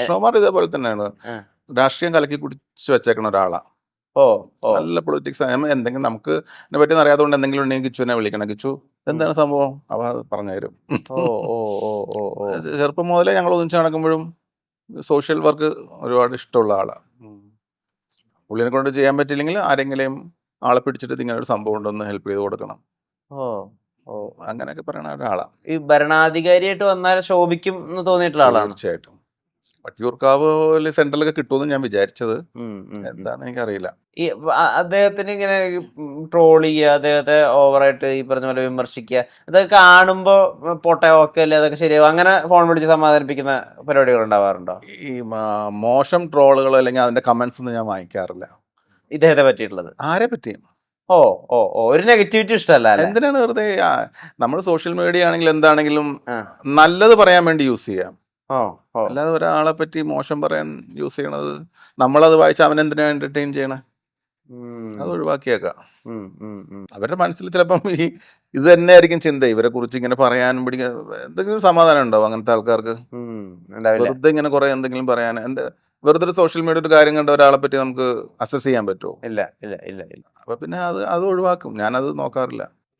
കൃഷ്ണകുമാർ ഇതേപോലെ തന്നെയാണ്. ആ. രാഷ്ട്രീയം കലക്കി കുടിച്ച് വെച്ചേക്കണ ഒരാളാ. ഓ ഓ നല്ല പൊളിറ്റിക്സ്. എന്തെങ്കിലും നമുക്ക് ഇതിനെ പറ്റി അറിയാത്തതുകൊണ്ട് എന്തെങ്കിലും ഉണ്ടെങ്കിൽ കിച്ചുവിനെ വിളിക്കണം. കിച്ചു എന്താണ് സംഭവം, അവ അത് പറഞ്ഞുതരും. ഓ ഓ ഓ ഓ ഓ ചെറുപ്പം മുതലേ ഞങ്ങൾ ഒന്നിച്ച് നടക്കുമ്പോഴും സോഷ്യൽ വർക്ക് ഒരുപാട് ഇഷ്ടമുള്ള ആളാണ്. പുള്ളിനെ കൊണ്ട് ചെയ്യാൻ പറ്റില്ലെങ്കിൽ ആരെങ്കിലും ആളെ പിടിച്ചിട്ട് ഇങ്ങനെ ഒരു സംഭവം ഉണ്ടെന്ന് ഹെൽപ്പ് ചെയ്ത് കൊടുക്കണം, ഓ ഓ അങ്ങനെയൊക്കെ പറയുന്ന ഒരാളാണ്. ഈ ഭരണാധികാരിയായിട്ട് വന്നാൽ ശോഭിക്കും എന്ന് തോന്നിയിട്ടുള്ള ആളാണ്. തീർച്ചയായിട്ടും വട്ടിയൂർക്കാവ് സെൻട്രലൊക്കെ കിട്ടുമെന്ന് ഞാൻ വിചാരിച്ചത്. എന്താണെന്ന് എനിക്കറിയില്ല. ഈ അദ്ദേഹത്തിന് ഇങ്ങനെ ട്രോൾ ചെയ്യുക, അദ്ദേഹത്തെ ഓവറായിട്ട് ഈ പറഞ്ഞ പോലെ വിമർശിക്കുക, അതൊക്കെ കാണുമ്പോ പോട്ടെ ഓക്കെ അല്ലേ അതൊക്കെ ശരിയാവും, അങ്ങനെ ഫോൺ വിളിച്ച് സമാധാനിപ്പിക്കുന്ന പരിപാടികൾ ഉണ്ടാവാറുണ്ടോ? ഈ മോശം ട്രോളുകൾ അല്ലെങ്കിൽ അതിന്റെ കമന്റ്സ് ഒന്നും ഞാൻ വായിക്കാറില്ല. ഇദ്ദേഹത്തെ പറ്റിയിട്ടുള്ളത് ആരെ പറ്റിയും. ഓ ഓ ഓ ഒരു നെഗറ്റിവിറ്റി ഇഷ്ടമല്ല അല്ലേ? എന്തിനാണ് വെറുതെ നമ്മൾ സോഷ്യൽ മീഡിയ ആണെങ്കിലും എന്താണെങ്കിലും ആ. നല്ലത് പറയാൻ വേണ്ടി യൂസ് ചെയ്യാം. ഓ ഓ അല്ലാതെ ഒരാളെ പറ്റി മോശം പറയാൻ യൂസ് ചെയ്യണത്, നമ്മളത് വായിച്ച് അവൻ എന്തിനാ എന്റർടൈൻ ചെയ്യണേ, അത് ഒഴിവാക്കിയേക്കാം. അവരുടെ മനസ്സിൽ ചിലപ്പം ഇത് തന്നെ ആയിരിക്കും ചിന്ത, ഇവരെ കുറിച്ച് ഇങ്ങനെ പറയാനും പിടിക്കാൻ എന്തെങ്കിലും സമാധാനം ഉണ്ടാവും അങ്ങനത്തെ ആൾക്കാർക്ക്. വെറുതെ ഇങ്ങനെ കുറെ എന്തെങ്കിലും പറയാൻ വെറുതെ ഒരു സോഷ്യൽ മീഡിയ ഒരു കാര്യം കണ്ട ഒരാളെ പറ്റി നമുക്ക് അസസ് ചെയ്യാൻ പറ്റുമോ? ഇല്ല ഇല്ല ഇല്ല ഇല്ല. അപ്പൊ പിന്നെ അത് ഒഴിവാക്കും. ഞാനത് നോക്കാറില്ല.